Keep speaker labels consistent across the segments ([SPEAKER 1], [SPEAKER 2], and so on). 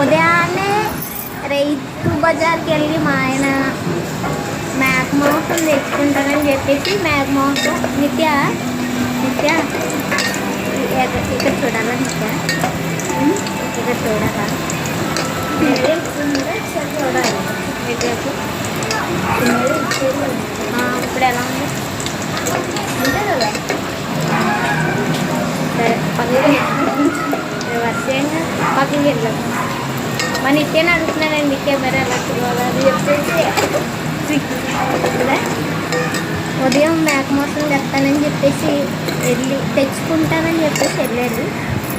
[SPEAKER 1] ఉదయాన్నే రైతు బజార్కి వెళ్ళి మా ఆయన మేక మాంసం తెచ్చుకుంటానని చెప్పేసి మేక మాంసం నిత్య ఇక్కడ చూడాలా నిత్య ఇక్కడ చూడాలా చూడాలి ఇప్పుడు ఎలా ఉంది అంతే కదా సరే పక్కకి వర్షంగా పక్కకి వెళ్ళాం మన నిత్యాన్ని అడుగుతున్నానండి కెమెరా ఎలా చూడాలి చెప్పేసి ఉదయం మేక మాంసం తెస్తానని చెప్పేసి వెళ్ళి తెచ్చుకుంటానని చెప్పేసి వెళ్ళాడు.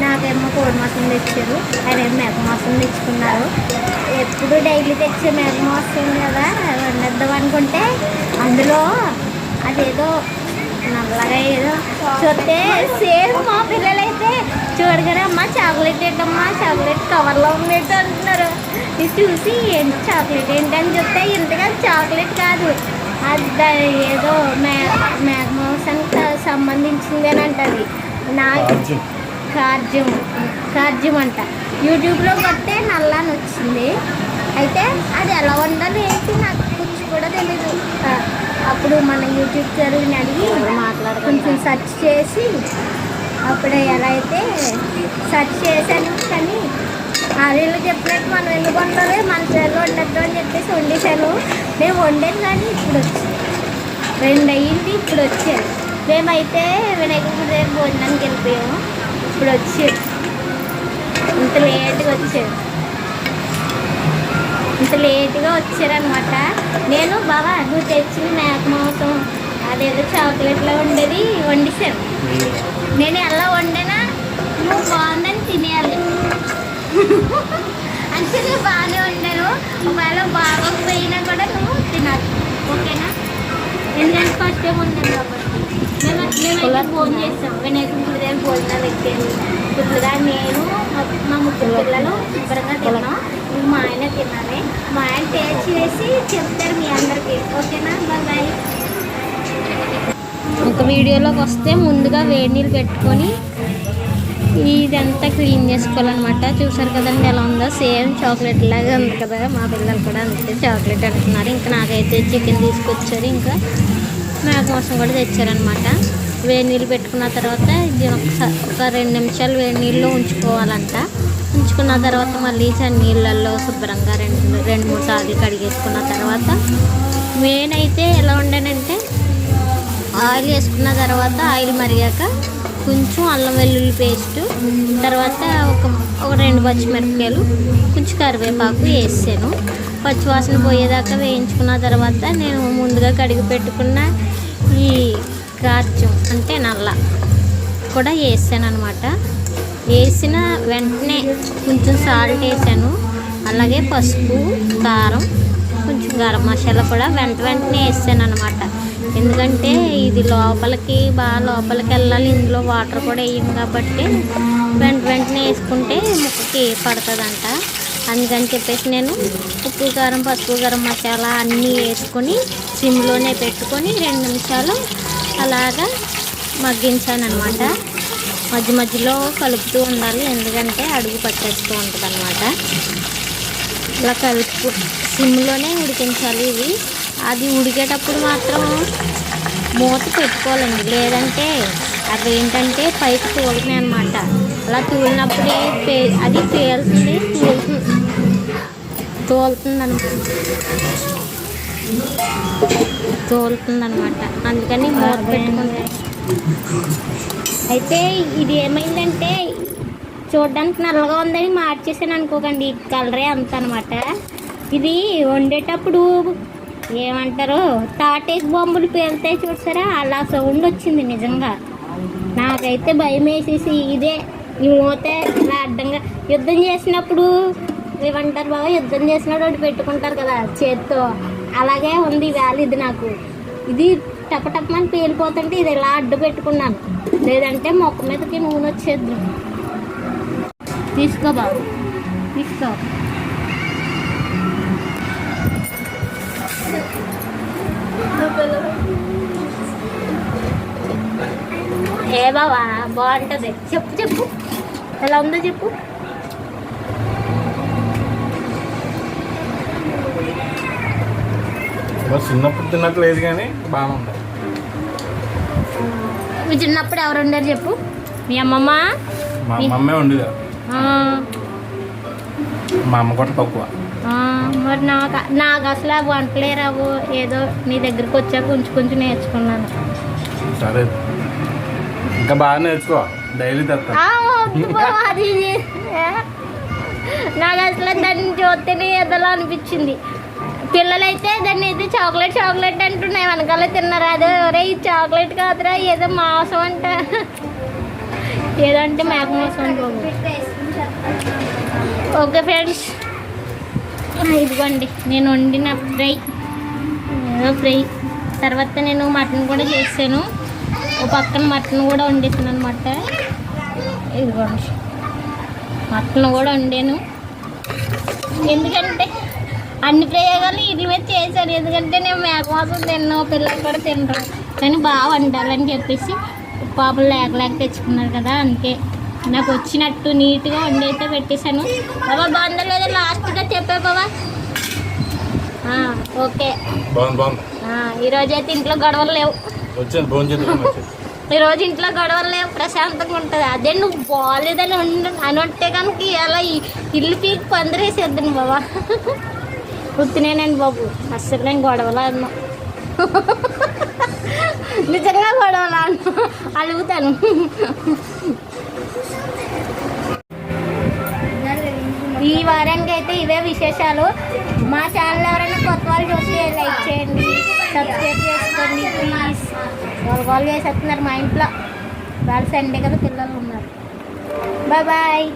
[SPEAKER 1] నాకేమో కోడి మాంసం తెచ్చారు, ఆయన ఏమో మేక మాంసం తెచ్చుకున్నారు. ఎప్పుడు డైలీ తెచ్చే మేక మాంసం కదా వండేద్దాం అనుకుంటే అందులో అదేదో నల్లగా ఏదో చూస్తే సేమ్ మా పిల్లలైతే చూడగానే అమ్మ చాక్లెట్ ఏంటమ్మా చాక్లెట్ కవర్లో ఉన్నట్టు అంటున్నారు. ఇది చూసి ఏంటి చాక్లెట్ ఏంటి అని చెప్తే ఇంతగా చాక్లెట్ కాదు అది ఏదో మేక మాంసానికి సంబంధించింది అని అంటది. నాకు కార్జ్యం అంట. యూట్యూబ్లో కొట్టే నల్ల అని వచ్చింది. అయితే అది ఎలా ఉండాలి ఏంటి నాకు కూర్చు కూడా తెలీదు. అప్పుడు మన యూట్యూబ్ ఛానల్ని అడిగి కొంచెం సెర్చ్ చేసి అప్పుడు ఎలా అయితే సెర్చ్ చేశాను. కానీ వీళ్ళు చెప్పినట్టు మనం ఎందుకు వండాలి మన చేతిలో వండద్దు అని చెప్పేసి వండేశాను. మేము వండాను కానీ ఇప్పుడు వచ్చింది 2 అయ్యింది. ఇప్పుడు వచ్చారు. మేమైతే వినాయకుడి దగ్గర భోజనానికి వెళ్ళిపోయాము. ఇప్పుడు వచ్చారు. ఇంత లేట్గా వచ్చారనమాట. నేను బావా నువ్వు తెచ్చిన మేక మాంసం అదేదో చాక్లెట్లో ఉండేది వండిసాను. నేను ఎలా వండినా నువ్వు బాగుందని తినేయాలి అంటే నేను బాగానే వండాను. ఒకవేళ బాగోకపోయినా కూడా నువ్వు తినాలి, ఓకేనా? ఎందుకంటే ఫస్ట్ టైం వండాను కాబట్టి. మేమైతే ఫోన్ చేస్తాం వినాయకుడి దగ్గర భోజనాలు ఎక్కాను. ఫుల్గా నేను మా 3 పిల్లలు శుభ్రంగా తిన్నాం. మా ఆయన తినాలి. మా ఆయన టేస్ట్ చేసి చెప్తారు మీ అందరికీ, ఓకేనా? బాయ్. ఒక వీడియోలోకి వస్తే ముందుగా వేడి నీళ్ళు పెట్టుకొని ఇదంతా క్లీన్ చేసుకోవాలన్నమాట. చూసారు కదండి ఎలా ఉందో, సేమ్ చాక్లెట్ లాగా ఉంది కదా. మా పిల్లలు కూడా అంతే చాక్లెట్ అంటున్నారు. ఇంకా నాకైతే చికెన్ తీసుకొచ్చారు, ఇంకా మేక మాంసం కూడా తెచ్చారనమాట. వేడి నీళ్ళు పెట్టుకున్న తర్వాత ఇది ఒక 2 నిమిషాలు వేడి నీళ్ళలో ఉంచుకోవాలంట. ఉంచుకున్న తర్వాత మళ్ళీ నీళ్ళల్లో శుభ్రంగా 2-3 సార్లు కడిగేసుకున్న తర్వాత మెయిన్ అయితే ఎలా వండానంటే ఆయిల్ వేసుకున్న తర్వాత ఆయిల్ మరిగాక కొంచెం అల్లం వెల్లుల్లి పేస్ట్, తర్వాత ఒక 2 పచ్చిమిరపకాయలు, కొంచెం కరివేపాకు వేసాను. పచ్చివాసన పోయేదాకా వేయించుకున్న తర్వాత నేను ముందుగా కడిగి పెట్టుకున్న ఈ కార్జ్యం అంటే నల్ల కూడా వేసాను అనమాట. వేసిన వెంటనే కొంచెం సాల్ట్ వేసాను, అలాగే పసుపు, కారం, కొంచెం గరం మసాలా కూడా వెంటనే వేసాను అనమాట. ఎందుకంటే ఇది లోపలికి వెళ్ళాలి, ఇందులో వాటర్ కూడా వేయం కాబట్టి వెంటనే వేసుకుంటే ముక్కకి పడుతుందంట. అందుకని చెప్పేసి నేను ఉప్పు, కారం, పసుపు, గరం మసాలా అన్నీ వేసుకొని సిమ్లోనే పెట్టుకొని 2 నిమిషాలు అలాగా మగ్గించాను అనమాట. మధ్యలో కలుపుతూ ఉండాలి, ఎందుకంటే అడుగు పట్టేస్తూ ఉంటుంది అనమాట. ఇలా సిమ్లోనే ఉడికించాలి ఇవి. అది ఉడికేటప్పుడు మాత్రం మూత పెట్టుకోవాలండి, లేదంటే అవి ఏంటంటే పైకి తూలుతున్నాయి అనమాట. అలా తూలినప్పుడే అది తోలుతుంది అనమాట. అందుకని మూత పెట్టుకుంటే. అయితే ఇది ఏమైందంటే చూడడానికి నల్లగా ఉందని మార్చేసాను అనుకోకండి, కలరే అంత అనమాట. ఇది వండేటప్పుడు ఏమంటారు తాటేసి బొమ్మలు పేలుతాయి చూసారా, అలా సౌండ్ వచ్చింది. నిజంగా నాకైతే భయం వేసేసి ఇదే ఈ మూత ఇలా అడ్డంగా యుద్ధం చేసినప్పుడు ఏమంటారు బాబా, యుద్ధం చేసినప్పుడు ఒకటి పెట్టుకుంటారు కదా చేత్తో, అలాగే ఉంది వేళ ఇది నాకు. ఇది టపటపమని పేలిపోతుంటే ఇది ఇలా అడ్డు పెట్టుకున్నాను, లేదంటే మొక్క మీదకి నూనె వచ్చేద్దాం. తీసుకో బాబు తీసుకో. ఏ బావా బాగుంటుంది, చెప్పు ఎలా ఉందో చెప్పు.
[SPEAKER 2] చిన్నప్పుడు తిన్నట్టు లేదు కానీ బాగానే ఉంది.
[SPEAKER 1] మీ చిన్నప్పుడు ఎవరు ఉండరు చెప్పు? మీ అమ్మమ్మ?
[SPEAKER 2] మా అమ్మే ఉండేది. మా అమ్మ కూడా తక్కువ.
[SPEAKER 1] మరి నాకు అసలు వంటలే రావు. ఏదో నీ దగ్గరికి వచ్చాక కొంచెం కొంచెం నేర్చుకున్నాను.
[SPEAKER 2] సరే ఇంకా బాగా నేర్చుకో, డైలీ తెస్తా.
[SPEAKER 1] అది నాకు అసలు దాన్ని చూస్తేనే ఏదోలా అనిపించింది. పిల్లలైతే దాన్ని అయితే చాక్లెట్ చాక్లెట్ అంటున్నాయి, వెనకాల తిన్నారు. అదే ఒరే ఈ చాక్లెట్ కాదురా, ఏదో మాంసం అంట, ఏదంటే మేక మాంసం అనుకోండి. ఓకే ఫ్రెండ్స్, ఇదిగోండి నేను వండిన ఫ్రై. తర్వాత నేను మటన్ కూడా చేసాను, ఓ పక్కన మటన్ కూడా వండేసాను అనమాట. ఇదిగోండి మటన్ కూడా వండాను. ఎందుకంటే అన్ని ప్రయోగాలు వీటి మీద చేశాను. ఎందుకంటే నేను మేక మాంసం తిన్నాను, పిల్లలు కూడా తింటారు, కానీ బాగా వండాలని చెప్పేసి పాపలు లేక తెచ్చుకున్నారు కదా, అందుకే నాకు వచ్చినట్టు నీట్గా వండైతే పెట్టేశాను. బాబా బాగుందా లేదా లాస్ట్గా చెప్పే బాబా? ఓకే. ఈరోజు అయితే ఇంట్లో గొడవలు లేవు. ఈరోజు ఇంట్లో గొడవలు లేవు, ప్రశాంతంగా ఉంటుంది. అదే నువ్వు బాగాలేదని అని ఉంటే కనుక అలా ఇల్లు పీకి పందిరేసేద్దాను బాబా. గుర్తునేనండి బాబు, అస్సలు నేను గొడవలు అన్నా, నిజంగా గొడవలు అన్నా, అడుగుతాను. ఈ వారానికి అయితే ఇవే విశేషాలు. మా ఛానల్ ఎవరైనా కొత్త వాళ్ళు చూసి లైక్ చేయండి, సబ్స్క్రైబ్ చేసుకోండి ప్లీజ్. వాళ్ళు చేసేస్తున్నారు మా ఇంట్లో. వాళ్ళు సండే కదా, పిల్లలు ఉన్నారు. Bye bye.